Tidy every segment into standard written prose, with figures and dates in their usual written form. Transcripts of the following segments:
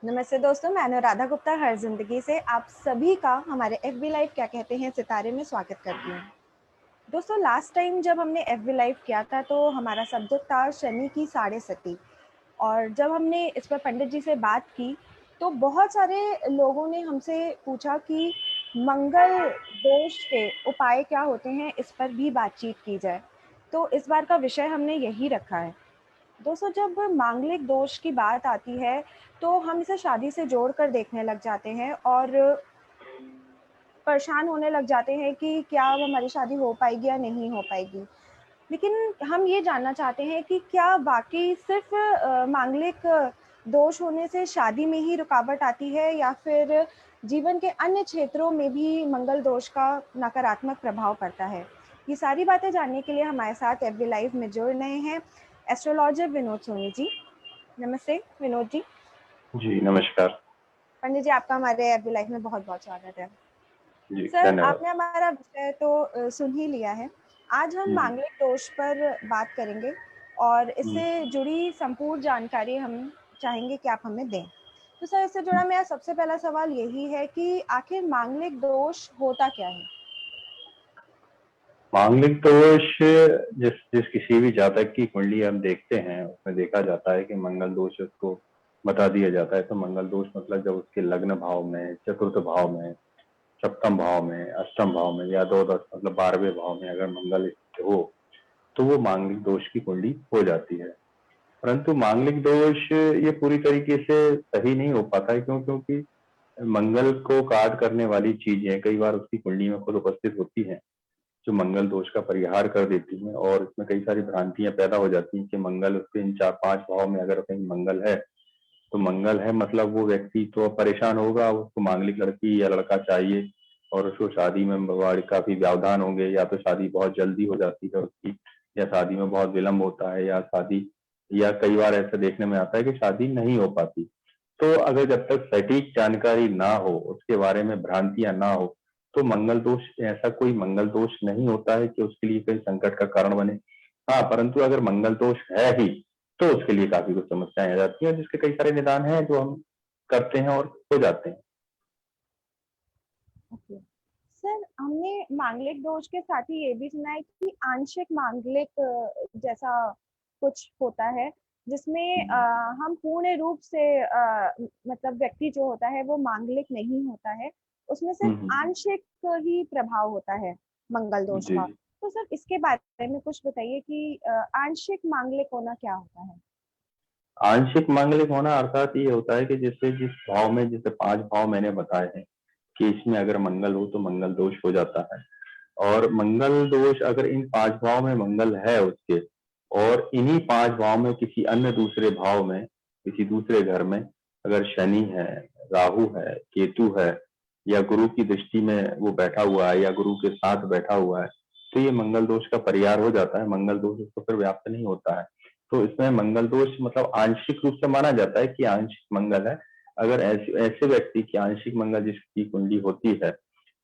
नमस्ते दोस्तों, मैं अनुराधा गुप्ता हर जिंदगी से आप सभी का हमारे एफबी लाइव क्या कहते हैं सितारे में स्वागत करती हूँ। दोस्तों, लास्ट टाइम जब हमने एफबी लाइव किया था तो हमारा सब्जेक्ट था शनि की साढ़े सती। और जब हमने इस पर पंडित जी से बात की तो बहुत सारे लोगों ने हमसे पूछा कि मंगल दोष के उपाय क्या होते हैं, इस पर भी बातचीत की जाए। तो इस बार का विषय हमने यही रखा है। दोस्तों, जब मांगलिक दोष की बात आती है तो हम इसे शादी से जोड़कर देखने लग जाते हैं और परेशान होने लग जाते हैं कि क्या अब हमारी शादी हो पाएगी या नहीं हो पाएगी। लेकिन हम ये जानना चाहते हैं कि क्या वाकई सिर्फ मांगलिक दोष होने से शादी में ही रुकावट आती है या फिर जीवन के अन्य क्षेत्रों में भी मंगल दोष का नकारात्मक प्रभाव पड़ता है। ये सारी बातें जानने के लिए हमारे साथ एफबी लाइव में जुड़ रहे हैं एस्ट्रोलॉजर विनोद सोनी जी। नमस्ते विनोद जी। जी, नमस्कार। पंडित जी, आपका हमारे एफबी लाइव में बहुत बहुत स्वागत है। जी, सर, धन्यवाद। आपने हमारा विषय तो सुन ही लिया है। आज हम हुँ, मांगलिक दोष पर बात करेंगे और हुँ। इससे जुड़ी संपूर्ण जानकारी हम चाहेंगे कि आप हमें दें। तो सर, इससे जुड़ा मेरा सबसे पहला सवाल यही है कि आखिर मांगलिक दोष होता क्या है? मांगलिक दोष जिस जिस किसी भी जातक की कुंडली हम देखते हैं, उसमें देखा जाता है कि मंगल दोष उसको बता दिया जाता है। तो मंगल दोष मतलब जब उसके लग्न भाव में, चतुर्थ भाव में, सप्तम भाव में, अष्टम भाव में या द्वादश मतलब 12वें भाव में अगर मंगल स्थित हो, तो वो मांगलिक दोष की कुंडली हो जाती है। परंतु मांगलिक दोष ये पूरी तरीके से सही नहीं हो पाता है क्योंकि मंगल को कार्ड करने वाली चीजें कई बार उसकी कुंडली में खुद उपस्थित होती हैं, जो मंगल दोष का परिहार कर देती हैं। और इसमें कई सारी भ्रांतियां पैदा हो जाती हैं कि मंगल उसके इन 4-5 भाव में अगर कहीं मंगल है, तो मंगल है मतलब वो व्यक्ति तो परेशान होगा, उसको मांगलिक लड़की या लड़का चाहिए और उसको शादी में बड़े काफी व्यवधान होंगे, या तो शादी बहुत जल्दी हो जाती है उसकी, या शादी में बहुत विलंब होता है, या शादी, या कई बार ऐसा देखने में आता है कि शादी नहीं हो पाती। तो अगर जब तक सटीक जानकारी ना हो, उसके बारे में भ्रांतियां ना हो, तो मंगल दोष ऐसा कोई मंगल दोष नहीं होता है कि उसके लिए कोई संकट का कारण बने। हाँ, परंतु अगर मंगल दोष है ही, तो उसके लिए काफी कुछ समस्याएं आ जाती हैं, जिसके कई सारे निदान हैं जो हम करते हैं और हो जाते हैं। ओके। सर, हमने मांगलिक दोष के साथ ही ये भी सुना है कि आंशिक मांगलिक जैसा कुछ होता है जिसमें हम पूर्ण रूप से मतलब व्यक्ति जो होता है वो मांगलिक नहीं होता है, उसमें सिर्फ हम्म। आंशिक ही प्रभाव होता है मंगल दोष जी, का। जी। तो सर, इसके बारे में कुछ बताइए कि आंशिक मांगलिक होना क्या होता है? आंशिक मांगलिक होना अर्थात ये होता है कि जैसे जिस भाव में, जैसे 5 भाव मैंने बताए हैं कि इसमें अगर मंगल हो तो मंगल दोष हो जाता है। और मंगल दोष अगर इन 5 भाव में मंगल है उसके, और इन्हीं 5 भाव में किसी अन्य दूसरे भाव में, किसी दूसरे घर में अगर शनि है, राहु है, केतु है, या गुरु की दृष्टि में वो बैठा हुआ है, या गुरु के साथ बैठा हुआ है, तो ये मंगल दोष का परिहार हो जाता है। मंगल दोष उसको फिर व्याप्त नहीं होता है। तो इसमें मंगल दोष मतलब आंशिक रूप से माना जाता है कि आंशिक मंगल है। अगर ऐसे ऐसे व्यक्ति की आंशिक मंगल जिसकी कुंडली होती है,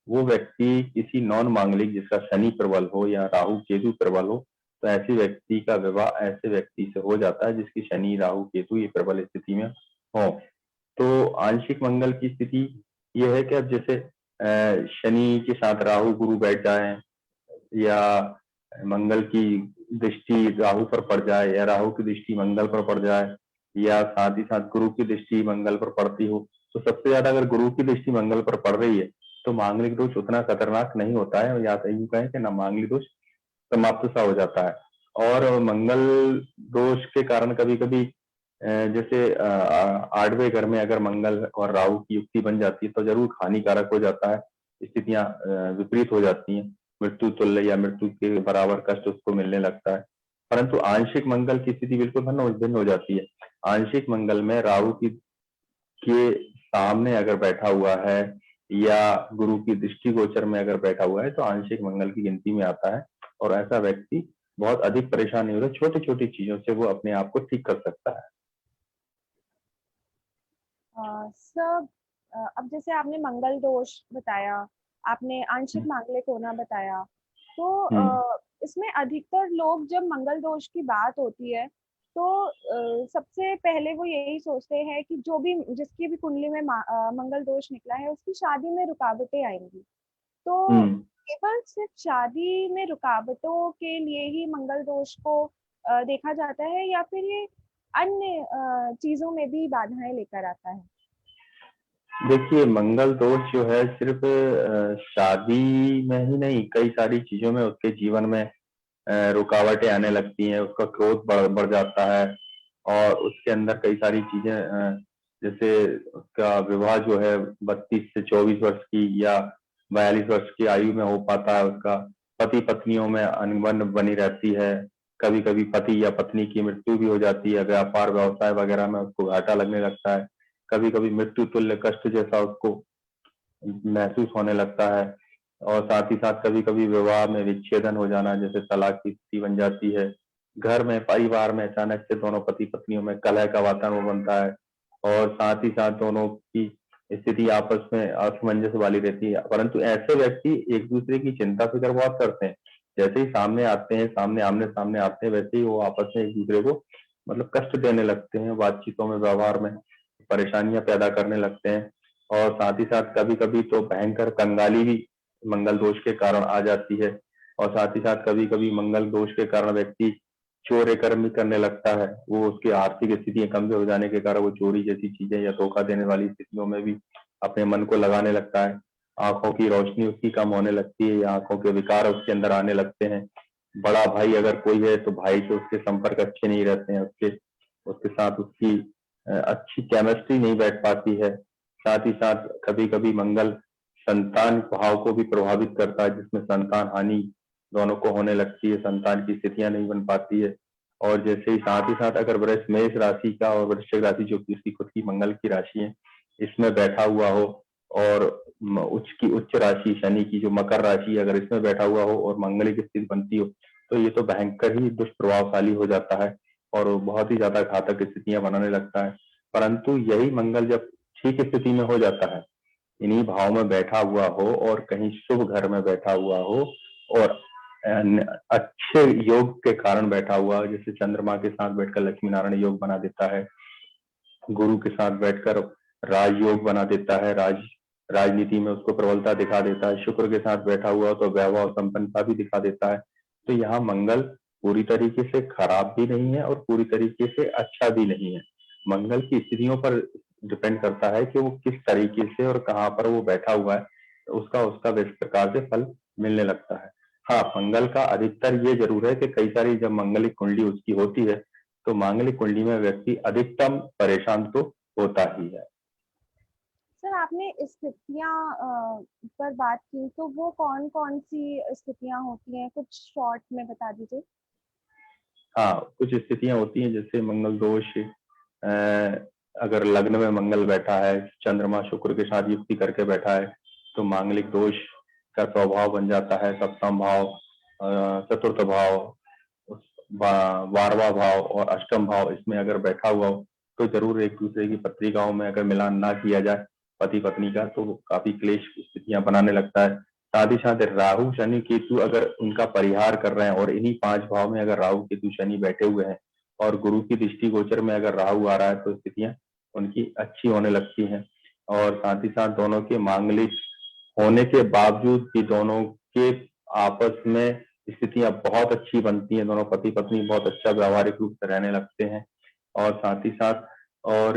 वो व्यक्ति किसी नॉन मांगलिक जिसका शनि प्रबल हो या राहु केतु प्रबल हो, तो ऐसे व्यक्ति का विवाह ऐसे व्यक्ति से हो जाता है जिसकी शनि राहु केतु ये प्रबल स्थिति में हो। तो आंशिक मंगल की स्थिति ये है कि अब जैसे शनि के साथ राहु गुरु बैठ जाए, या मंगल की दृष्टि राहु पर पड़ जाए, या राहु की दृष्टि मंगल पर पड़ जाए, या साथ ही साथ गुरु की दृष्टि मंगल पर पड़ती हो, तो सबसे ज्यादा अगर गुरु की दृष्टि मंगल पर पड़ रही है, तो मांगलिक दोष उतना खतरनाक नहीं होता है, या तो यूं कहें कि ना मांगलिक दोष समाप्त सा हो जाता है। और मंगल दोष के कारण कभी कभी जैसे 8वें घर में अगर मंगल और राहु की युक्ति बन जाती है, तो जरूर हानिकारक हो जाता है। स्थितियां विपरीत हो जाती हैं, मृत्यु तुल्य या मृत्यु के बराबर कष्ट उसको मिलने लगता है। परंतु आंशिक मंगल की स्थिति बिल्कुल भिन्न भिन्न हो जाती है। आंशिक मंगल में राहु की के सामने अगर बैठा हुआ है, या गुरु की दृष्टि गोचर में अगर बैठा हुआ है, तो आंशिक मंगल की गिनती में आता है। और ऐसा व्यक्ति बहुत अधिक परेशान नहीं होता, छोटी छोटी चीजों से वो अपने आप को ठीक कर सकता है। सर, अब जैसे आपने मंगल दोष बताया, आपने आंशिक हम्म। मांगलिक होना बताया, तो हम्म। इसमें अधिकतर लोग जब मंगल दोष की बात होती है तो सबसे पहले वो यही सोचते हैं कि जो भी जिसकी भी कुंडली में मंगल दोष निकला है उसकी शादी में रुकावटें आएंगी। तो हम्म। केवल सिर्फ शादी में रुकावटों के लिए ही मंगल दोष को देखा जाता है या फिर ये अन्य चीजों में भी बाधाएं लेकर आता है? देखिए, मंगल दोष जो है सिर्फ शादी में ही नहीं, कई सारी चीजों में उसके जीवन में रुकावटें आने लगती हैं, उसका क्रोध बढ़ जाता है और उसके अंदर कई सारी चीजें जैसे उसका विवाह जो है 32 से 24 वर्ष की या 42 वर्ष की आयु में हो पाता है, उसका पति पत्नियों में अनबन बनी रहती है, कभी कभी पति या पत्नी की मृत्यु भी हो जाती है, व्यापार व्यवसाय वगैरह में उसको घाटा लगने लगता है, कभी कभी मृत्यु तुल्य कष्ट जैसा उसको महसूस होने लगता है। और साथ ही साथ कभी कभी विवाह में विच्छेदन हो जाना, जैसे तलाक की स्थिति बन जाती है, घर में परिवार में अचानक से दोनों पति पत्नियों में कलह का वातावरण बनता है और साथ ही साथ दोनों की स्थिति आपस में असमंजस वाली रहती है। परंतु ऐसे व्यक्ति एक दूसरे की चिंता फिक्र बहुत करते हैं, जैसे ही सामने आते हैं, सामने आमने सामने आते हैं, वैसे ही वो आपस में एक दूसरे को मतलब कष्ट देने लगते हैं, बातचीतों में व्यवहार में परेशानियां पैदा करने लगते हैं। और साथ ही साथ कभी कभी तो भयंकर कंगाली भी मंगल दोष के कारण आ जाती है। और साथ ही साथ कभी कभी मंगल दोष के कारण व्यक्ति चोरी कर्म भी करने लगता है, वो उसकी आर्थिक स्थितियां कमजोर हो जाने के कारण वो चोरी जैसी चीजें या धोखा देने वाली स्थितियों में भी अपने मन को लगाने लगता है। आंखों की रोशनी उसकी कम होने लगती है या आंखों के विकार उसके अंदर आने लगते हैं। बड़ा भाई अगर कोई है तो भाई से उसके संपर्क अच्छे नहीं रहते हैं, उसके उसके साथ उसकी अच्छी केमिस्ट्री नहीं बैठ पाती है। साथ ही साथ कभी कभी मंगल संतान भाव को भी प्रभावित करता है, जिसमें संतान हानि दोनों को होने लगती है, संतान की स्थितियां नहीं बन पाती है। और जैसे ही साथ ही साथ अगर वृष मेष राशि का और वृश्चिक राशि जो कि उसकी खुद की मंगल की राशि है, इसमें बैठा हुआ हो और उच्च राशि शनि की जो मकर राशि अगर इसमें बैठा हुआ हो और मंगल की स्थिति बनती हो, तो ये तो भयंकर ही दुष्प्रभावशाली हो जाता है और बहुत ही ज्यादा घातक स्थितियां बनाने लगता है। परंतु यही मंगल जब ठीक स्थिति में हो जाता है, इन्हीं भाव में बैठा हुआ हो और कहीं शुभ घर में बैठा हुआ हो और अच्छे योग के कारण बैठा हुआ हो, जैसे चंद्रमा के साथ बैठकर लक्ष्मी नारायण योग बना देता है, गुरु के साथ बैठकर राजयोग बना देता है, राजनीति में उसको प्रबलता दिखा देता है, शुक्र के साथ बैठा हुआ तो वैभव संपन्नता भी दिखा देता है। तो यहाँ मंगल पूरी तरीके से खराब भी नहीं है और पूरी तरीके से अच्छा भी नहीं है। मंगल की स्थितियों पर डिपेंड करता है कि वो किस तरीके से और कहाँ पर वो बैठा हुआ है, उसका उसका इस प्रकार से फल मिलने लगता है। हाँ, मंगल का अधिकतर ये जरूर है कि कई सारी जब मंगलिक कुंडली उसकी होती है तो मांगलिक कुंडली में व्यक्ति अधिकतम परेशान तो होता ही है। सर, आपने स्थितियां पर बात की, तो वो कौन कौन सी स्थितियां होती हैं, कुछ शॉर्ट में बता दीजिए। हाँ, कुछ स्थितियां होती हैं जैसे मंगल दोष अगर लग्न में मंगल बैठा है, चंद्रमा शुक्र के साथ युक्ति करके बैठा है, तो मांगलिक दोष का स्वभाव बन जाता है। सप्तम भाव, चतुर्थ भाव, 12वां भाव और अष्टम भाव इसमें अगर बैठा हुआ हो तो जरूर एक दूसरे की पत्रिकाओं में अगर मिलान ना किया जाए पति पत्नी का, तो काफी क्लेश स्थितियां बनाने लगता है। साथ ही साथ राहु शनि केतु अगर उनका परिहार कर रहे हैं और इन्हीं 5 भाव में अगर राहु केतु शनि बैठे हुए हैं और गुरु की दृष्टि गोचर में अगर राहु आ रहा है, तो स्थितियां उनकी अच्छी होने लगती हैं। और साथ ही साथ दोनों के मांगलिक होने के बावजूद भी दोनों के आपस में स्थितियां बहुत अच्छी बनती हैं, दोनों पति पत्नी बहुत अच्छा व्यवहारिक रूप से रहने लगते हैं। और साथ ही साथ और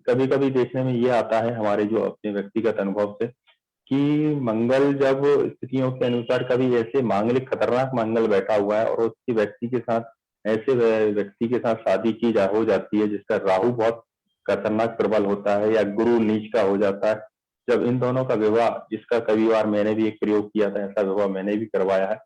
कभी कभी देखने में ये आता है हमारे जो अपने व्यक्तिगत अनुभव से कि मंगल जब स्थितियों के अनुसार कभी ऐसे मांगलिक खतरनाक मंगल बैठा हुआ है और उसकी व्यक्ति के साथ ऐसे व्यक्ति के साथ शादी की हो जाती है जिसका राहु बहुत खतरनाक प्रबल होता है या गुरु नीच का हो जाता है। जब इन दोनों का विवाह, जिसका कई बार मैंने भी एक प्रयोग किया था, ऐसा विवाह मैंने भी करवाया है,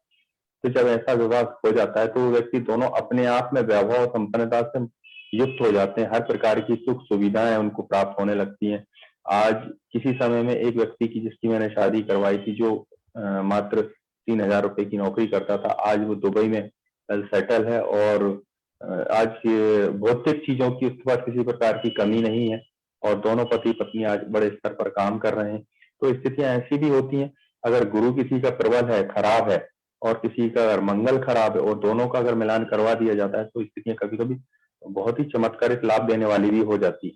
तो जब ऐसा विवाह हो जाता है तो वो व्यक्ति दोनों अपने आप में वैभव और संपन्नता से युक्त हो जाते हैं, हर प्रकार की सुख सुविधाएं उनको प्राप्त होने लगती हैं। आज किसी समय में एक व्यक्ति की जिसकी मैंने शादी करवाई थी, जो मात्र 3,000 रुपए की नौकरी करता था, आज वो दुबई में सेटल है और आज भौतिक चीजों की उसके पास किसी प्रकार की कमी नहीं है और दोनों पति पत्नी आज बड़े स्तर पर काम कर रहे हैं। तो स्थितियां ऐसी भी होती हैं, अगर गुरु किसी का प्रबल है, खराब है और किसी का अगर मंगल खराब है और दोनों का अगर मिलान करवा दिया जाता है तो स्थितियां कभी कभी बहुत ही चमत्कारिक लाभ देने वाली भी हो जाती है।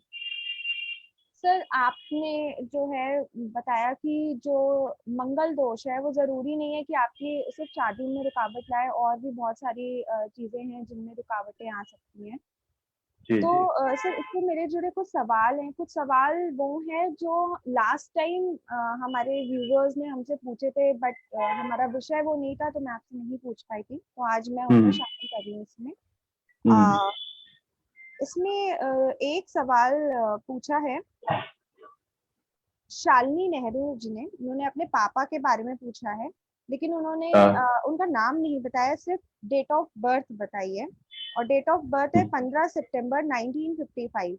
सर आपने जो है बताया कि जो मंगल दोष है वो जरूरी नहीं है कि आपकी सिर्फ शादी में रुकावट लाए, और भी बहुत सारी चीजें हैं जिनमें रुकावटें आ सकती हैं। जी तो जी। सर इससे मेरे जुड़े कुछ सवाल हैं। कुछ सवाल वो हैं जो लास्ट टाइम हमारे व्यूअर्स ने हमसे पूछे थे, बट हमारा विषय वो नहीं था तो मैं आपसे नहीं पूछ पाई थी, तो आज मैं उन्हें हम्म शामिल कर रही हूँ इसमें। हम्म। अ, इसमें एक सवाल पूछा है शालिनी नेहरू जी ने। उन्होंने अपने पापा के बारे में पूछा है, लेकिन उन्होंने हाँ। उनका नाम नहीं बताया, सिर्फ डेट ऑफ बर्थ बताई है। और डेट ऑफ बर्थ है हम्म 15 सितंबर 1955।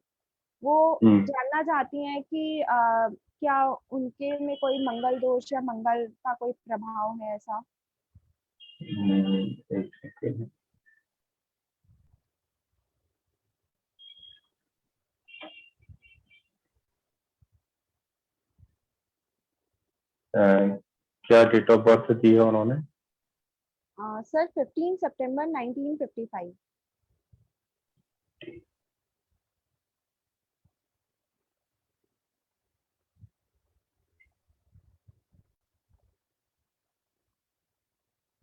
वो हम्म, जानना चाहती हैं कि क्या उनके में कोई मंगल दोष या मंगल का कोई प्रभाव है ऐसा। एक सेकंड। अ, क्या डेट ऑफ बर्थ दी है उन्होंने? सर 15 सितंबर 1955।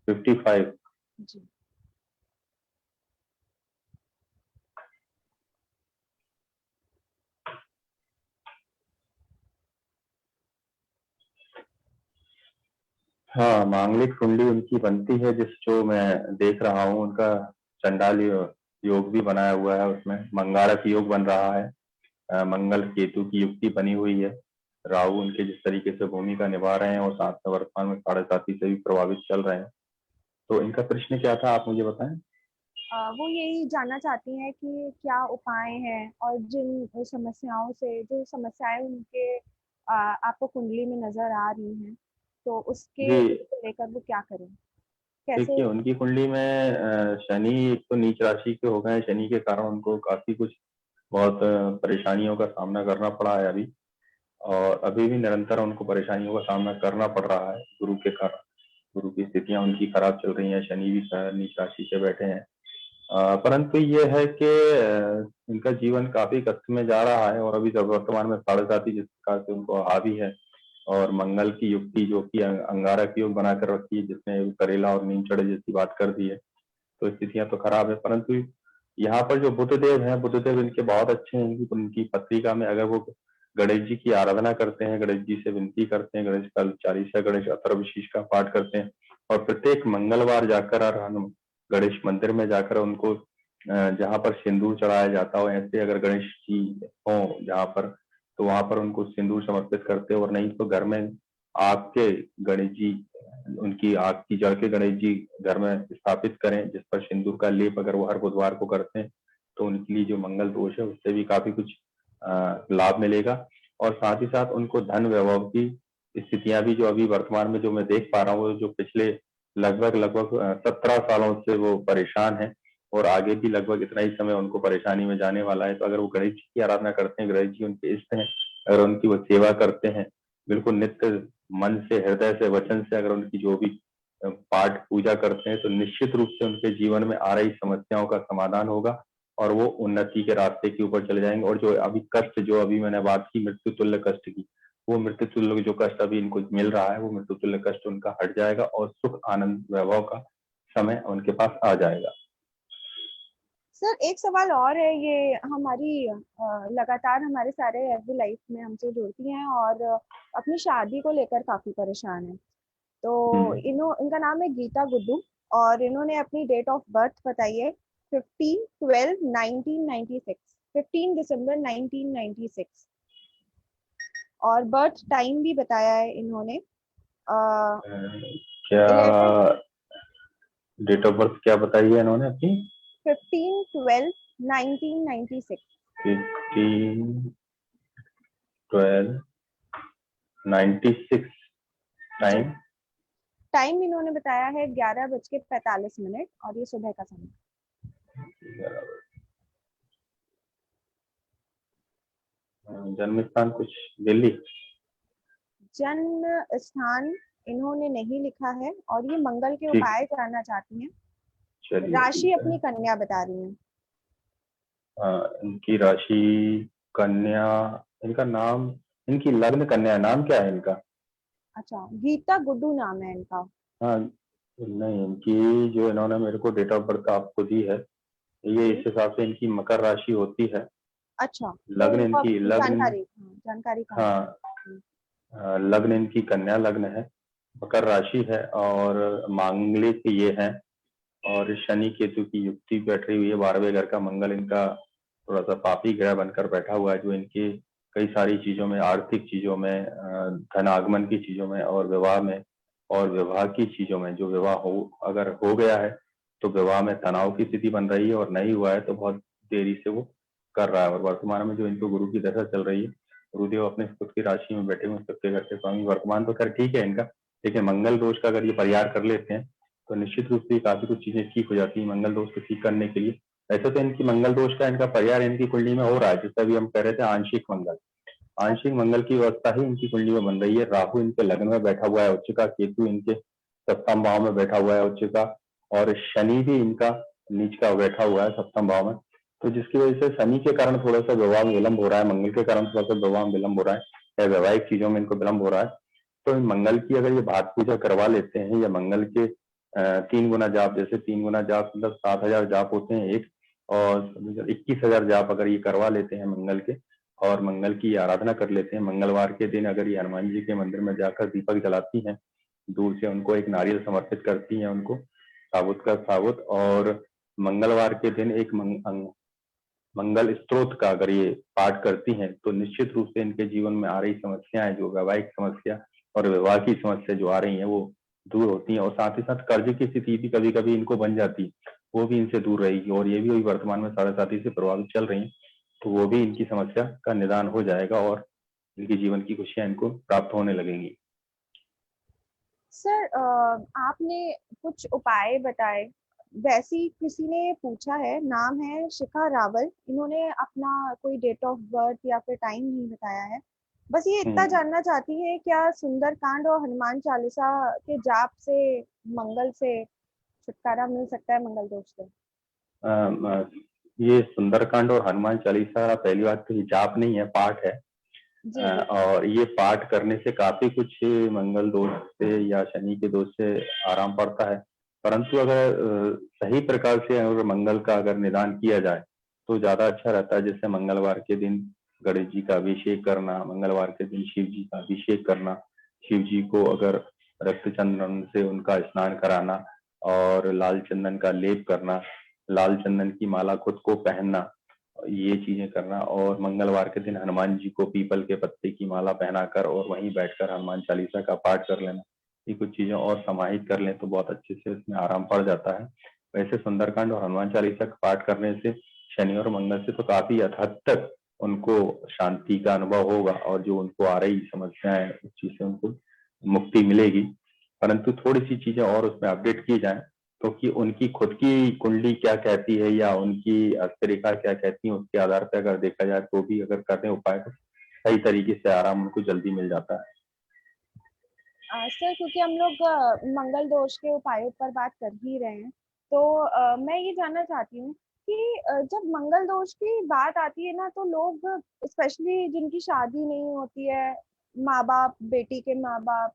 55। जी। हाँ, मांगलिक कुंडली उनकी बनती है, जिस जो मैं देख रहा हूँ उनका चंडाल योग भी बनाया हुआ है, उसमें मंगारक योग बन रहा है। मंगल केतु की युक्ति बनी हुई है। राहु उनके जिस तरीके से भूमिका निभा रहे हैं और साथ में वर्तमान में साढ़े साथी से भी प्रभावित चल रहे हैं। तो इनका प्रश्न क्या था, आप मुझे बताएं। वो यही जानना चाहती हैं कि क्या उपाय हैं, और जिन समस्याओं से जो समस्याएं उनके आपको कुंडली में नजर आ रही हैं, तो उसके जी, को लेकर वो क्या करें, कैसे। देखिए उनकी कुंडली में शनि एक तो नीच राशि के हो गए हैं। शनि के कारण उनको काफी कुछ बहुत परेशानियों का सामना करना पड़ा है अभी, और अभी भी निरंतर उनको परेशानियों का सामना करना पड़ रहा है गुरु के कारण। गुरु की स्थितियां उनकी खराब चल रही हैं, शनि भी नीच राशि से बैठे हैं। परंतु ये है कि इनका जीवन काफी कष्ट में जा रहा है, और अभी जब वर्तमान में साढ़े साथी जिस प्रकार से उनको हावी है, और मंगल की युक्ति जो कि अंगारक योग बनाकर रखी है, जिसने करेला और नीम चढ़े जैसी बात कर दी है, तो स्थितियां तो खराब है। परंतु यहाँ पर जो बुध देव हैं, बुध देव इनके बहुत अच्छे हैं। इनकी उनकी पत्रिका में अगर वो गणेश जी की आराधना करते हैं, गणेश जी से विनती करते हैं, गणेश का चालीसा, गणेश अथर्वशीष का पाठ करते हैं, और प्रत्येक मंगलवार जाकर और गणेश मंदिर में जाकर उनको जहाँ पर सिंदूर चढ़ाया जाता हो, ऐसे अगर गणेश जी हो जहाँ पर, तो वहां पर उनको सिंदूर समर्पित करते हो। और नहीं तो घर में आग के गणेश जी, उनकी आग की जड़ के गणेश जी घर में स्थापित करें, जिस पर सिंदूर का लेप अगर वो हर बुधवार को करते हैं, तो उनके लिए जो मंगल दोष है उससे भी काफी कुछ लाभ मिलेगा। और साथ ही साथ उनको धन वैभव की स्थितियां भी जो अभी वर्तमान में जो मैं देख पा रहा हूँ, जो पिछले लगभग लगभग 17 सालों से वो परेशान है, और आगे भी लगभग इतना ही समय उनको परेशानी में जाने वाला है। तो अगर वो गणेश जी की आराधना करते हैं, गणेश जी उनके इष्ट हैं, अगर उनकी वो सेवा करते हैं बिल्कुल नित्य मन से, हृदय से, वचन से, अगर उनकी जो भी पाठ पूजा करते हैं, तो निश्चित रूप से उनके जीवन में आ रही समस्याओं का समाधान होगा, और वो उन्नति के रास्ते के ऊपर चले जाएंगे। और जो अभी कष्ट, जो अभी मैंने बात की मृत्यु तुल्य कष्ट की, वो मृत्यु तुल्य जो कष्ट अभी इनको मिल रहा है, वो मृत्यु तुल्य कष्ट उनका हट जाएगा, और सुख आनंद वैभव का समय उनके पास आ जाएगा। सर एक सवाल और है, ये हमारी लगातार हमारे सारे एवरी लाइफ में हमसे जुड़ती हैं और अपनी शादी को लेकर काफी परेशान है। तो हम्म इनका नाम है गीता गुड्डू, और इन्होंने अपनी डेट ऑफ बर्थ बताई है 15/12/1996, 15 दिसंबर 1996। और बर्थ टाइम भी बताया है इन्होंने क्या 11 डेट ऑफ बर्थ क्या बताई है इन्होंने अपनी? 15/12/1996। 15/12/96। जी। टाइम? टाइम इन्होंने बताया है 11:45 और ये सुबह का समय। जन्म स्थान कुछ दिल्ली? जन्म स्थान इन्होंने नहीं लिखा है, और ये मंगल के ठीक, उपाय जानना चाहती हैं। चलिए राशि ठीक है। अपनी कन्या बता रही हैं। इनकी राशि कन्या, इनका नाम, इनकी लग्न कन्या है, नाम क्या है इनका? अच्छा, गीता गुड्डू नाम है इनका। हाँ, नहीं, इनकी जो इन्होंने मेरे को डेट ऑफ बर्थ आपको दी है, ये जी। इस हिसाब से इनकी मकर राशि होती है। अच्छा, तो लग्न वो इनकी लग्न, जानकारी, हाँ, जानकारी कहाँ से? हाँ, लग्न इनकी कन्या लग्न है, मकर राशि है, और मांगलिक ये है। और शनि केतु की युक्ति बैठी हुई है, 12वें घर का मंगल इनका थोड़ा सा पापी ग्रह बनकर बैठा हुआ है, जो इनके कई सारी चीजों में, आर्थिक चीजों में, धन आगमन की चीजों में, और विवाह में, और विवाह की चीजों में, जो विवाह हो अगर हो गया है तो विवाह में तनाव की स्थिति बन रही है, और नहीं हुआ है तो बहुत देरी से वो कर रहा है। और वर्तमान में जो इनको गुरु की दशा चल रही है, गुरुदेव अपने खुद की राशि में बैठे हुए सबके घर के स्वामी, वर्तमान तो खैर ठीक है इनका, लेकिन मंगल दोष का अगर ये परिहार कर लेते हैं तो निश्चित रूप से काफी कुछ चीजें ठीक हो जाती है मंगल दोष को ठीक करने के लिए। वैसे तो इनकी मंगल दोष का इनका परिहार इनकी कुंडली में हो रहा है, जैसे अभी हम कह रहे थे आंशिक मंगल, आंशिक मंगल की व्यवस्था ही इनकी कुंडली में बन रही है। राहु इनके लग्न में बैठा हुआ है उच्च का, केतु इनके सप्तम भाव में बैठा हुआ है उच्च का, और शनि भी इनका नीच का बैठा हुआ है सप्तम भाव में। तो जिसकी वजह से शनि के कारण थोड़ा सा विवाह में विलंब हो रहा है, मंगल के कारण थोड़ा सा विवाह में विलंब हो रहा है, या वैवाहिक चीजों में इनको विलंब हो रहा है। तो मंगल की अगर ये भात पूजा करवा लेते हैं, या मंगल के 3 गुना जाप, जैसे 3 गुना जाप मतलब 7,000 जाप होते हैं एक, और 21,000 जाप अगर ये करवा लेते हैं मंगल के, और मंगल की आराधना कर लेते हैं, मंगलवार के दिन अगर ये हनुमान जी के मंदिर में जाकर दीपक जलाती हैं, दूर से उनको एक नारियल समर्पित करती हैं उनको, साबुत का साबुत, और मंगलवार के दिन एक मंगल स्त्रोत का अगर ये पाठ करती हैं, तो निश्चित रूप से इनके जीवन में आ रही समस्याएं, जो वैवाहिक समस्या और विवाह की समस्या जो आ रही हैं, वो दूर होती हैं। और साथ ही साथ कर्ज की स्थिति भी कभी कभी इनको बन जाती है, वो भी इनसे दूर रहेगी। और ये भी अभी वर्तमान में 7.5 से प्रभावित चल रही हैं, तो वो भी इनकी समस्या का निदान हो जाएगा, और इनके जीवन की खुशियां इनको प्राप्त होने लगेंगी। सर, आपने कुछ उपाय बताए। वैसे किसी ने पूछा है, नाम है शिखा रावल, इन्होंने अपना कोई डेट ऑफ बर्थ या फिर टाइम नहीं बताया है। बस ये इतना हम्म। जानना चाहती है, क्या सुंदरकांड और हनुमान चालीसा के जाप से मंगल से छुटकारा मिल सकता है, मंगल दोष से? ये सुंदरकांड और हनुमान चालीसा पहली बात तो ये जाप नहीं है, पाठ है। जी जी। और ये पाठ करने से काफी कुछ मंगल दोष से या शनि के दोष से आराम पड़ता है। परंतु अगर सही प्रकार से अगर मंगल का अगर निदान किया जाए तो ज्यादा अच्छा रहता है। जैसे मंगलवार के दिन गणेश जी का अभिषेक करना, मंगलवार के दिन शिव जी का अभिषेक करना, शिव जी को अगर रक्त चंदन से उनका स्नान कराना, और लाल चंदन का लेप करना, लाल चंदन की माला खुद को पहनना, ये चीजें करना, और मंगलवार के दिन हनुमान जी को पीपल के पत्ते की माला पहनाकर और वहीं बैठकर हनुमान चालीसा का पाठ कर लेना, ये कुछ चीजें और समाहित कर लें तो बहुत अच्छे से उसमें आराम पड़ जाता है। वैसे सुंदरकांड और हनुमान चालीसा का पाठ करने से शनि और मंगल से तो काफी हद तक उनको शांति का अनुभव होगा, और जो उनको आ रही समस्याएं उस चीज से उनको मुक्ति मिलेगी। परंतु थोड़ी सी चीजें और उसमें अपडेट की जाए, क्योंकि तो उनकी खुद की कुंडली क्या कहती है या उनकी हस्तरेखा क्या कहती है, उसके आधार पर अगर देखा जाए तो भी अगर करते उपाय तो सही तरीके से आराम उनको जल्दी मिल जाता है। सर, क्योंकि हम लोग मंगल दोष के उपायों पर बात कर ही रहे हैं, तो मैं ये जानना चाहती हूँ कि जब मंगल दोष की बात आती है ना, तो लोग, स्पेशली जिनकी शादी नहीं होती है, माँ बाप, बेटी के माँ बाप,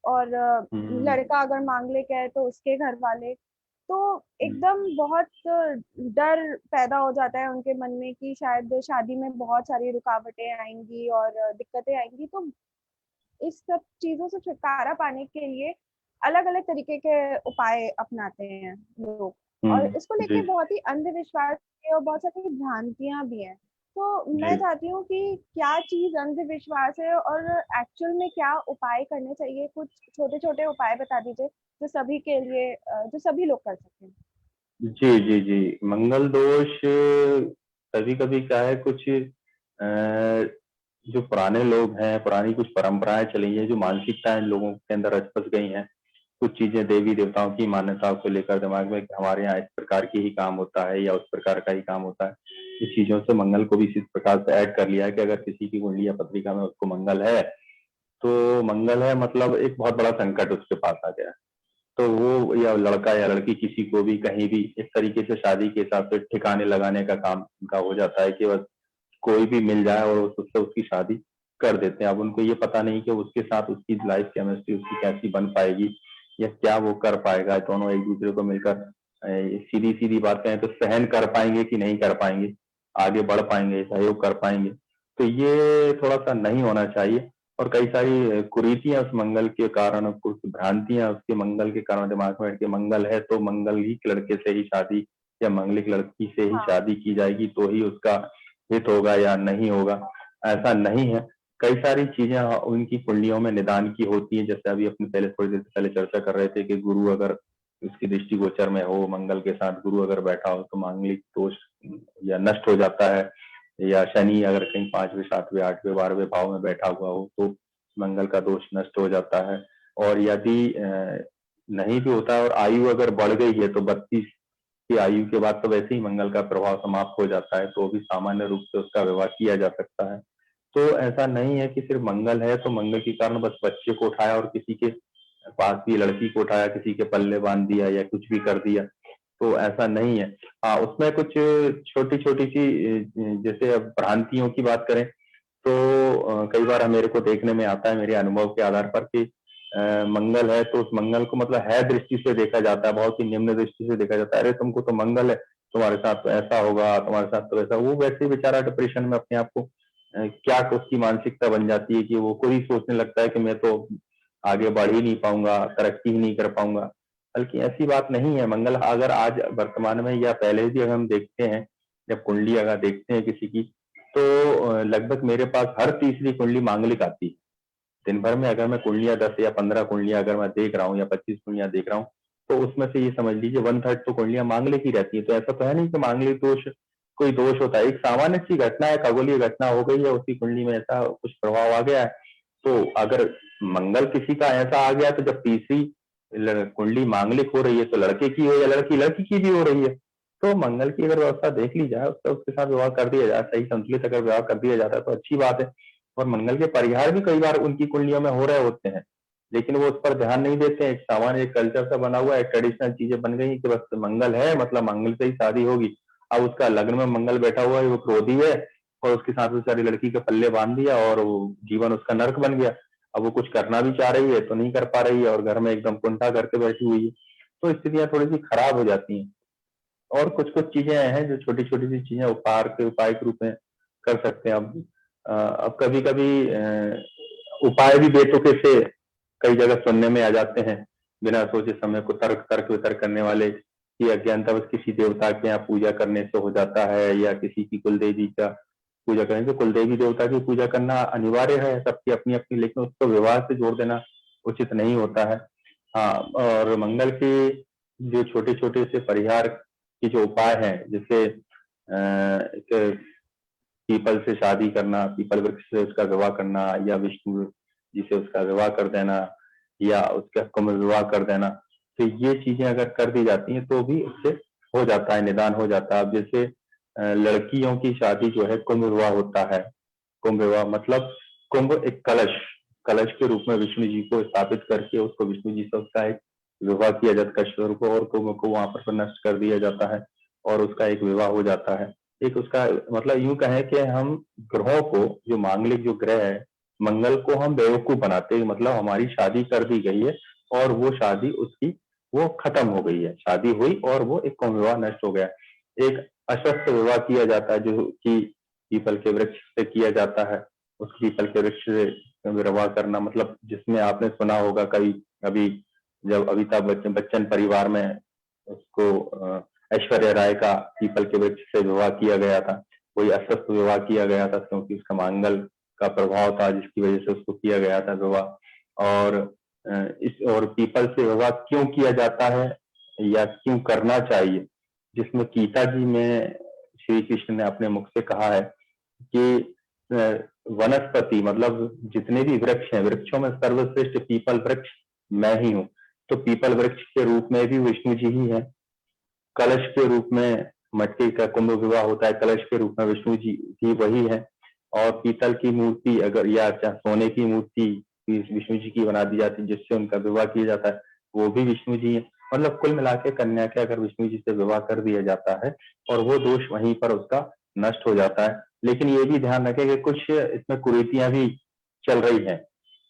और हम्म। लड़का अगर मांगलिक है तो उसके घर वाले, तो हम्म। एकदम बहुत डर पैदा हो जाता है उनके मन में कि शायद शादी में बहुत सारी रुकावटें आएंगी और दिक्कतें आएंगी। तो इस सब चीजों से छुटकारा पाने के लिए अलग अलग तरीके के उपाय अपनाते हैं लोग, और इसको जी। लेके बहुत ही अंधविश्वास है और बहुत सारी भ्रांतियां भी हैं। तो जी। मैं चाहती हूँ कि क्या चीज अंधविश्वास है और एक्चुअल में क्या उपाय करने चाहिए, कुछ छोटे छोटे उपाय बता दीजिए जो सभी के लिए, जो सभी लोग कर सकते हैं। जी। जी। जी। मंगल दोष कभी कभी क्या है, कुछ जो पुराने लोग हैं, पुरानी कुछ परंपराएं चली हैं, जो मानसिकताएं लोगों के अंदर रच बस गई हैं, कुछ चीजें देवी देवताओं की मान्यताओं को लेकर दिमाग में कि हमारे यहाँ इस प्रकार की ही काम होता है या उस प्रकार का ही काम होता है, इस चीजों से मंगल को भी इस प्रकार से ऐड कर लिया है कि अगर किसी की कुंडली या पत्रिका में उसको मंगल है तो मंगल है मतलब एक बहुत बड़ा संकट उसके पास आ गया है। तो वो या लड़का या लड़की किसी को भी कहीं भी इस तरीके से शादी के हिसाब से ठिकाने लगाने का काम उनका हो जाता है कि बस कोई भी मिल जाए और उससे उसकी शादी कर देते हैं। अब उनको ये पता नहीं कि उसके साथ उसकी लाइफ केमिस्ट्री उसकी कैसी बन पाएगी या क्या वो कर पाएगा, दोनों एक दूसरे को मिलकर सीधी सीधी बात कहें तो सहन कर पाएंगे कि नहीं कर पाएंगे, आगे बढ़ पाएंगे, सहयोग कर पाएंगे। तो ये थोड़ा सा नहीं होना चाहिए। और कई सारी कुरीतियां उस मंगल के कारण, कुछ भ्रांतियां उसके मंगल के कारण दिमाग में बैठ के मंगल है तो मंगल ही लड़के से ही शादी या मंगलिक लड़की से ही हाँ। शादी की जाएगी तो ही उसका हित होगा या नहीं होगा, ऐसा नहीं है। कई सारी चीजें उनकी कुंडलियों में निदान की होती है। जैसे अभी अपने पहले थोड़ी देर पहले चर्चा कर रहे थे कि गुरु अगर उसकी दृष्टि गोचर में हो, मंगल के साथ गुरु अगर बैठा हो तो मांगलिक दोष या नष्ट हो जाता है। या शनि अगर कहीं 5वें 7वें 8वें 12वें भाव में बैठा हुआ हो तो मंगल का दोष नष्ट हो जाता है। और यदि नहीं भी होता है और आयु अगर बढ़ गई है तो 32 की आयु के बाद तो वैसे ही मंगल का प्रभाव समाप्त हो जाता है, तो भी सामान्य रूप से उसका विवाह किया जा सकता है। तो ऐसा नहीं है कि सिर्फ मंगल है तो मंगल के कारण बस बच्चे को उठाया और किसी के पास की लड़की को उठाया, किसी के पल्ले बांध दिया या कुछ भी कर दिया, तो ऐसा नहीं है। हाँ, उसमें कुछ छोटी छोटी सी जैसे अब भ्रांतियों की बात करें तो कई बार मेरे को देखने में आता है मेरे अनुभव के आधार पर कि मंगल है तो उस मंगल को मतलब है दृष्टि से देखा जाता है, बहुत ही निम्न दृष्टि से देखा जाता है। अरे तुमको तो मंगल है, तुम्हारे साथ तो ऐसा होगा, तुम्हारे साथ तो ऐसा। वो वैसे बेचारा डिप्रेशन में अपने आप को क्या उसकी मानसिकता बन जाती है कि वो खुद ही सोचने लगता है कि मैं तो आगे बढ़ ही नहीं पाऊंगा, तरक्की ही नहीं कर पाऊंगा। बल्कि ऐसी बात नहीं है। मंगल अगर आज वर्तमान में या पहले भी अगर हम देखते हैं, जब कुंडली अगर देखते हैं किसी की, तो लगभग मेरे पास हर तीसरी कुंडली मांगलिक आती है। दिन भर में अगर मैं कुंडलियां 10 या 15 कुंडलियां अगर मैं देख रहा हूँ या 25 कुंडलियां देख रहा हूँ, तो उसमें से ये समझ लीजिए 1/3 तो कुंडलियां मांगलिक ही रहती है। तो ऐसा तो है नहीं कि मांगलिक दोष कोई दोष होता है। एक सामान्य सी घटना है, खगोलीय घटना हो गई है, उसी कुंडली में ऐसा कुछ प्रभाव आ गया है। तो अगर मंगल किसी का ऐसा आ गया तो जब तीसरी कुंडली मांगलिक हो रही है तो लड़के की हो या लड़की लड़की की भी हो रही है, तो मंगल की अगर व्यवस्था देख ली जाए, उसका उसके साथ विवाह कर दिया जाए, सही संतुलित अगर विवाह कर दिया जाता है तो अच्छी बात है। और मंगल के परिहार भी कई बार उनकी कुंडलियों में हो रहे होते हैं, लेकिन वो उस पर ध्यान नहीं देते हैं। एक सामान्य एक कल्चर सा बना हुआ है, ट्रेडिशनल चीजें बन गई कि बस मंगल है मतलब मंगल से ही शादी होगी। अब उसका लग्न में मंगल बैठा हुआ है, वो क्रोधी है और उसके साथ बेचारी लड़की के पल्ले बांध दिया और वो जीवन उसका नर्क बन गया। अब वो कुछ करना भी चाह रही है तो नहीं कर पा रही है और घर में एकदम कुंठा करके बैठी हुई है। तो स्थितियां थोड़ी सी खराब हो जाती हैं। और कुछ कुछ चीजें हैं जो छोटी छोटी सी चीजें उपहार के उपाय के रूप में कर सकते हैं। अब कभी कभी उपाय भी बेतुके से कई जगह सुनने में आ जाते हैं, बिना सोचे समय को तर्क तर्क वितर्क करने वाले, कि अज्ञानता बस किसी देवता के यहाँ पूजा करने से हो जाता है या किसी की कुलदेवी का पूजा करने से। कुलदेवी देवता की पूजा करना अनिवार्य है, सबकी अपनी अपनी, लेकिन उसको विवाह से जोड़ देना उचित नहीं होता है। हाँ, और मंगल के जो छोटे छोटे से परिहार की जो उपाय हैं, जैसे एक पीपल से शादी करना, पीपल वृक्ष से उसका विवाह करना या विष्णु जी से उसका विवाह कर देना या उसका कुंभ विवाह कर देना, तो ये चीजें अगर कर दी जाती हैं तो भी उससे हो जाता है, निदान हो जाता है। अब जैसे लड़कियों की शादी जो है कुंभ विवाह होता है। कुंभ विवाह मतलब कुंभ एक कलश, कलश के रूप में विष्णु जी को स्थापित करके उसको विष्णु जी से उसका एक विवाह किया जाता है कश्यप को, और कुंभ को वहां पर नष्ट कर दिया जाता है और उसका एक विवाह हो जाता है। एक उसका मतलब यूं कहें कि हम ग्रहों को, जो मांगलिक जो ग्रह है, मंगल को हम बेवकूफ बनाते हैं। मतलब हमारी शादी कर दी गई है और वो शादी उसकी वो खत्म हो गई है, शादी हुई और वो एक कुंभ विवाह नष्ट हो गया। एक अश्वत्थ विवाह किया जाता है जो कि पीपल के वृक्ष से किया जाता है। उस पीपल के वृक्ष से विवाह करना मतलब, जिसमें आपने सुना होगा कभी अभी, जब अमिताभ बच्चन बच्चन परिवार में उसको ऐश्वर्या राय का पीपल के वृक्ष से विवाह किया गया था। कोई अस्वस्थ विवाह किया गया था क्योंकि उसका मंगल का प्रभाव था जिसकी वजह से उसको किया गया था विवाह। और इस और पीपल से विवाह क्यों किया जाता है या क्यों करना चाहिए, जिसमें गीता जी में श्री कृष्ण ने अपने मुख से कहा है कि वनस्पति मतलब जितने भी वृक्ष हैं, वृक्षों में सर्वश्रेष्ठ पीपल वृक्ष मैं ही हूँ। तो पीपल वृक्ष के रूप में भी विष्णु जी ही है। कलश के रूप में मटके का कुंभ विवाह होता है, कलश के रूप में विष्णु जी ही वही है। और पीतल की मूर्ति अगर या सोने की मूर्ति विष्णु जी की बना दी जाती है जिससे उनका विवाह किया जाता है, वो भी विष्णु जी हैं। मतलब कुल मिला के कन्या के अगर विष्णु जी से विवाह कर दिया जाता है और वो दोष वहीं पर उसका नष्ट हो जाता है। लेकिन ये भी ध्यान रखें कि कुछ इसमें कुरीतियां भी चल रही हैं,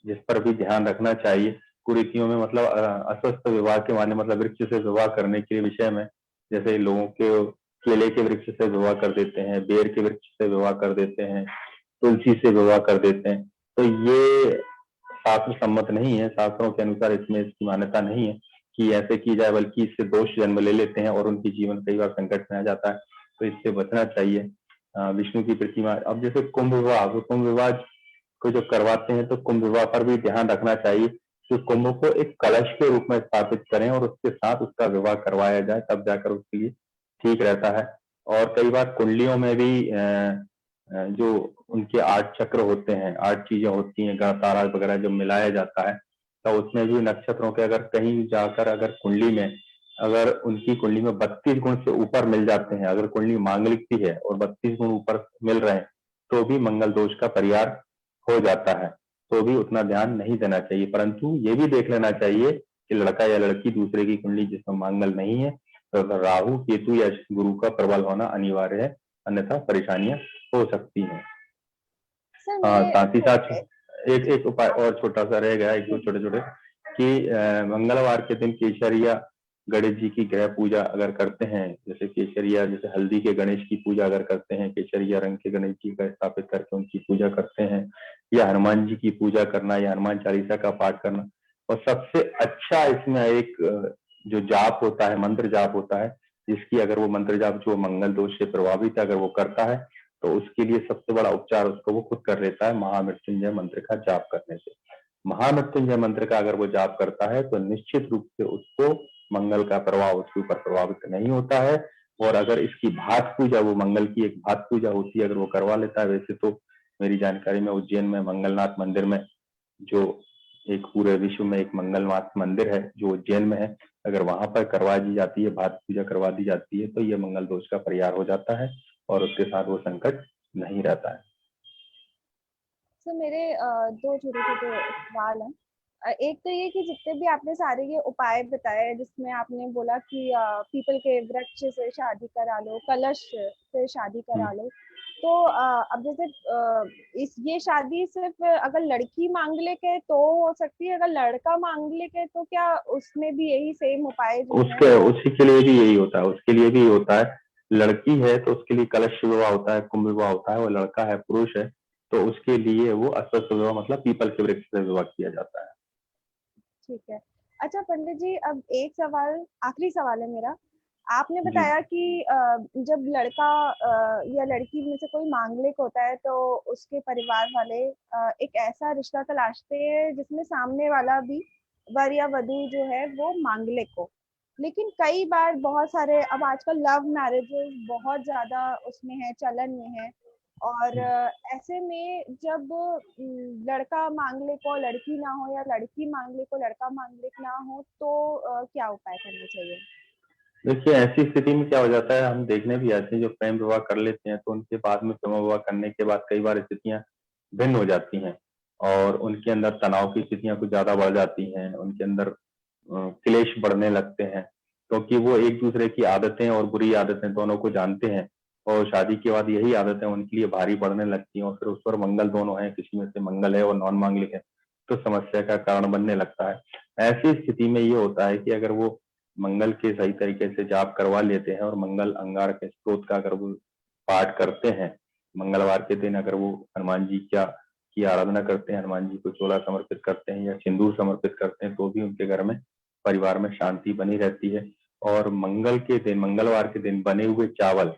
जिस पर भी ध्यान रखना चाहिए। कुरीतियों में मतलब अस्वस्थ विवाह के माने मतलब वृक्ष से विवाह करने के विषय में, जैसे लोगों के केले के वृक्ष से विवाह कर देते हैं, बेर के वृक्ष से विवाह कर देते हैं, तुलसी से विवाह कर देते हैं। तो ये शास्त्र सम्मत नहीं है, शास्त्रों के अनुसार इसमें इसकी मान्यता नहीं है कि ऐसे की जाए, बल्कि इससे दोष जन्म ले लेते हैं और उनकी जीवन कई बार संकट में आ जाता है। तो इससे बचना चाहिए। विष्णु की प्रतिमा, अब जैसे कुंभ विवाह, तो कुंभ विवाह को जो करवाते हैं तो कुंभ विवाह पर भी ध्यान रखना चाहिए कि कुंभ को एक कलश के रूप में स्थापित करें और उसके साथ उसका विवाह करवाया जाए, तब जाकर उसके लिए ठीक रहता है। और कई बार कुंडलियों में भी जो उनके 8 चक्र होते हैं, 8 चीजें होती हैं, ग्रह तारा वगैरह जो मिलाया जाता है, तो उसमें भी नक्षत्रों के अगर कहीं जाकर अगर कुंडली में, अगर उनकी कुंडली में 32 गुण से ऊपर मिल जाते हैं, अगर कुंडली मांगलिक भी है और 32 गुण ऊपर मिल रहे हैं, तो भी मंगल दोष का परिहार हो जाता है। तो भी उतना ध्यान नहीं देना चाहिए, परंतु ये भी देख लेना चाहिए कि लड़का या लड़की दूसरे की कुंडली जिसमें मंगल नहीं है, तो राहु केतु या गुरु का प्रबल होना अनिवार्य है, अन्यथा परेशानियां हो सकती हैं। सर हाँ, मेरे साथ ही साथ एक एक उपाय और छोटा सा रह गया, एक दो छोटे छोटे, कि मंगलवार के दिन केसरिया गणेश जी की ग्रह पूजा अगर करते हैं, जैसे केसरिया, जैसे हल्दी के गणेश की पूजा अगर करते हैं, केसरिया रंग के गणेश जी का स्थापित करके उनकी पूजा करते हैं, या हनुमान जी की पूजा करना, या हनुमान चालीसा का पाठ करना। और सबसे अच्छा इसमें एक जो जाप होता है, मंत्र जाप होता है, जिसकी अगर वो मंत्र जाप जो मंगल दोष से प्रभावित है अगर वो करता है, तो उसके लिए सबसे बड़ा उपचार उसको वो खुद कर लेता है, महामृत्युंजय मंत्र का जाप करने से। महामृत्युंजय मंत्र का अगर वो जाप करता है तो निश्चित रूप से उसको मंगल का प्रभाव उसके ऊपर प्रभावित नहीं होता है। और अगर इसकी भात पूजा, वो मंगल की एक भात पूजा होती है, अगर वो करवा लेता है, वैसे तो मेरी जानकारी में उज्जैन में मंगलनाथ मंदिर में, जो एक पूरे विश्व में एक मंगलनाथ मंदिर है जो उज्जैन में है, अगर वहां पर करवा दी जाती है, भात पूजा करवा दी जाती है, तो ये मंगल दोष का परिहार हो जाता है और उसके साथ वो संकट नहीं रहता है। सर मेरे दो छोटे छोटे सवाल हैं। एक तो ये कि जितने भी आपने सारे ये उपाय बताए, जिसमें आपने बोला कि पीपल के वृक्ष से शादी करा लो, कलश से शादी करा लो, तो अब जैसे इस ये शादी सिर्फ अगर लड़की मांगलिक है तो हो सकती है, अगर लड़का मांगलिक है तो क्या उसमें भी यही सेम उपाय जो है उसके वो? उसी के लिए भी यही होता है, उसके लिए भी होता है। लड़की है तो उसके लिए कलश विवाह होता है, कुंभ विवाह होता है। वो लड़का है, पुरुष है, तो उसके लिए वो अश्वत्थ विवाह मतलब पीपल के वृक्ष से विवाह किया जाता है। ठीक है। अच्छा पंडित जी, अब एक सवाल, आखिरी सवाल है मेरा। आपने जी। बताया कि जब लड़का या लड़की में से कोई मांगलिक होता है तो उसके परिवार वाले एक ऐसा रिश्ता तलाशते हैं जिसमें सामने वाला भी, वर या वधू जो है वो मांगलिक हो। लेकिन कई बार बहुत सारे, अब आजकल लव मैरिजेस बहुत ज्यादा उसमें है, चलन में है। और ऐसे में जब लड़का मांगलिक हो लड़की ना हो, या लड़की मांगलिक हो लड़का मांगलिक ना हो, तो क्या उपाय करना चाहिए? देखिए, ऐसी स्थिति में क्या हो जाता है, हम देखने भी आते हैं जो प्रेम विवाह कर लेते हैं, तो उनके बाद में प्रेम विवाह करने के बाद कई बार स्थितियां भिन्न हो जाती हैं और उनके अंदर तनाव की स्थितियां कुछ ज्यादा बढ़ जाती हैं, उनके अंदर क्लेश बढ़ने लगते हैं, क्योंकि वो एक दूसरे की आदतें और बुरी आदतें दोनों को जानते हैं, और शादी के बाद यही आदतें उनके लिए भारी पड़ने लगती हैं, और फिर उस पर मंगल दोनों है, किसी में से मंगल है और नॉन मांगलिक है, तो समस्या का कारण बनने लगता है। ऐसी स्थिति में ये होता है कि अगर वो मंगल के सही तरीके से जाप करवा लेते हैं और मंगल अंगार के स्त्रोत का अगर वो पाठ करते हैं, मंगलवार के दिन अगर वो हनुमान जी क्या की आराधना करते हैं, हनुमान जी को चोला समर्पित करते हैं या सिंदूर समर्पित करते हैं, तो भी उनके घर में, परिवार में शांति बनी रहती है। और मंगल के दिन, मंगलवार के दिन बने हुए चावल,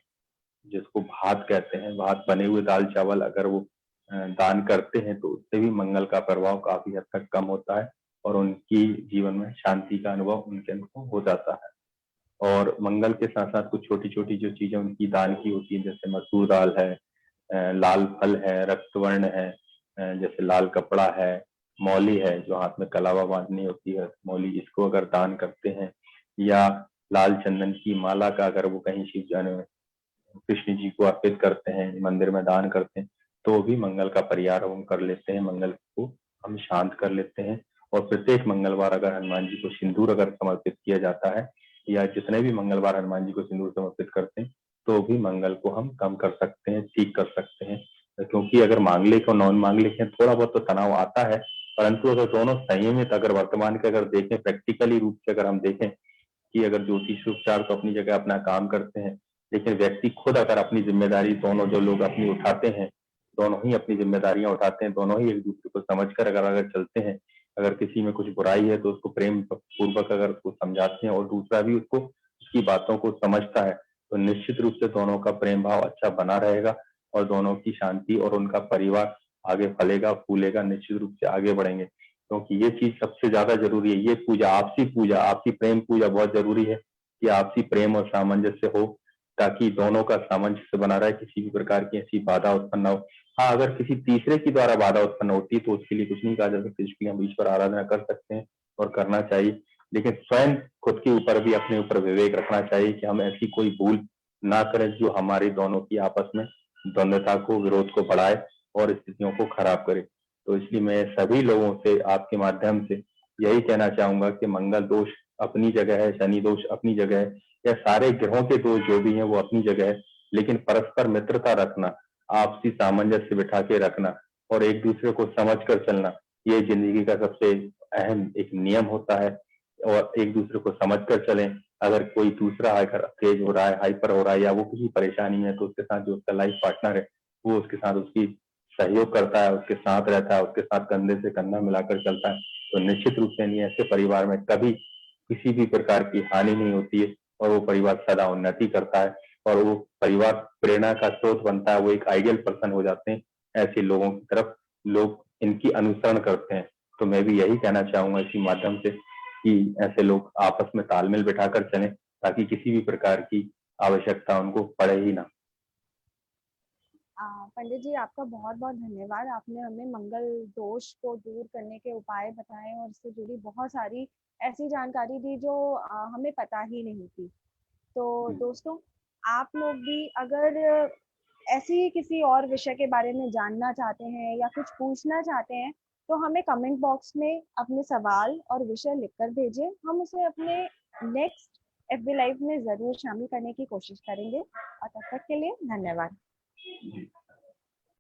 जिसको भात कहते हैं, भात बने हुए दाल चावल अगर वो दान करते हैं, तो उससे भी मंगल का प्रभाव काफी हद तक कम होता है और उनकी जीवन में शांति का अनुभव उनके अनुभव हो जाता है। और मंगल के साथ साथ कुछ छोटी छोटी जो चीजें उनकी दान की होती है, जैसे मसूर दाल है, लाल फल है, रक्तवर्ण है, जैसे लाल कपड़ा है, मौली है जो हाथ में कलावा बांधनी होती है, मौली, इसको अगर दान करते हैं, या लाल चंदन की माला का अगर वो कहीं शिव कृष्ण जी को अर्पित करते हैं, मंदिर में दान करते हैं, तो भी मंगल का परिहार हम कर लेते हैं, मंगल को हम शांत कर लेते हैं और प्रत्येक मंगलवार अगर हनुमान जी को सिंदूर अगर समर्पित किया जाता है, या जितने भी मंगलवार हनुमान जी को सिंदूर समर्पित करते हैं, तो भी मंगल को हम कम कर सकते हैं, ठीक कर सकते हैं। क्योंकि अगर मांगलिक और नॉन मांगलिक है, थोड़ा बहुत तो तनाव आता है, परंतु अगर दोनों संयमित, अगर वर्तमान के अगर देखें, प्रैक्टिकली रूप से अगर हम देखें कि अगर ज्योतिष उपचार तो अपनी जगह अपना काम करते हैं, लेकिन व्यक्ति खुद अगर अपनी जिम्मेदारी, दोनों जो लोग अपनी उठाते हैं, दोनों ही अपनी जिम्मेदारियां उठाते हैं, दोनों ही एक दूसरे को समझकर अगर चलते हैं, अगर किसी में कुछ बुराई है तो उसको प्रेम पूर्वक अगर उसको समझाते हैं और दूसरा भी उसको उसकी बातों को समझता है, तो निश्चित रूप से दोनों का प्रेम भाव अच्छा बना रहेगा और दोनों की शांति और उनका परिवार आगे फलेगा, फूलेगा, निश्चित रूप से आगे बढ़ेंगे। क्योंकि ये चीज सबसे ज्यादा जरूरी है, ये पूजा, आपसी प्रेम पूजा बहुत जरूरी है कि आपसी प्रेम और सामंजस्य हो, ताकि दोनों का सामंजस्य बना रहे, किसी भी प्रकार की ऐसी बाधा उत्पन्न ना हो। हाँ, अगर किसी तीसरे की द्वारा बाधा उत्पन्न होती है तो उसके लिए कुछ नहीं कहा जा सकता, इसके लिए हम ईश्वर आराधना कर सकते हैं और करना चाहिए, लेकिन स्वयं खुद के ऊपर भी अपने ऊपर विवेक रखना चाहिए कि हम ऐसी कोई भूल ना करें जो हमारी दोनों की आपस में द्वंद्वता को, विरोध को बढ़ाए और स्थितियों को खराब करे। तो इसलिए मैं सभी लोगों से आपके माध्यम से यही कहना चाहूंगा कि मंगल दोष अपनी जगह है, शनि दोष अपनी जगह है, या सारे ग्रहों के दोष जो भी हैं वो अपनी जगह है, लेकिन परस्पर मित्रता रखना, आपसी सामंजस्य बिठा के रखना और एक दूसरे को समझ कर चलना, ये जिंदगी का सबसे अहम एक नियम होता है। और एक दूसरे को समझ कर चलें। अगर कोई दूसरा अगर तेज हो रहा है, हाइपर हो रहा है, या वो किसी परेशानी में है, तो उसके साथ जो उसका लाइफ पार्टनर है वो उसके साथ उसकी सहयोग करता है, उसके साथ रहता है, उसके साथ कंधे से कंधा मिलाकर चलता है, तो निश्चित रूप से नहीं, ऐसे परिवार में कभी किसी भी प्रकार की हानि नहीं होती है और वो परिवार सदा उन्नति करता है और वो परिवार प्रेरणा का स्रोत बनता है, वो एक आइडियल पर्सन हो जाते हैं। ऐसे लोगों की तरफ लोग इनकी अनुसरण करते हैं। तो मैं भी यही कहना चाहूंगा इसी माध्यम से कि ऐसे लोग आपस में तालमेल बिठाकर चलें, ताकि किसी भी प्रकार की आवश्यकता उनको पड़े ही ना। पंडित जी, आपका बहुत बहुत धन्यवाद। आपने हमें मंगल दोष को दूर करने के उपाय बताए और इससे जुड़ी बहुत सारी ऐसी जानकारी दी जो हमें पता ही नहीं थी। तो दोस्तों, आप लोग भी अगर ऐसी ही किसी और विषय के बारे में जानना चाहते हैं या कुछ पूछना चाहते हैं, तो हमें कमेंट बॉक्स में अपने सवाल और विषय लिखकर भेजिए। हम उसे अपने नेक्स्ट एफबी लाइव में ज़रूर शामिल करने की कोशिश करेंगे। और तब तक के लिए धन्यवाद।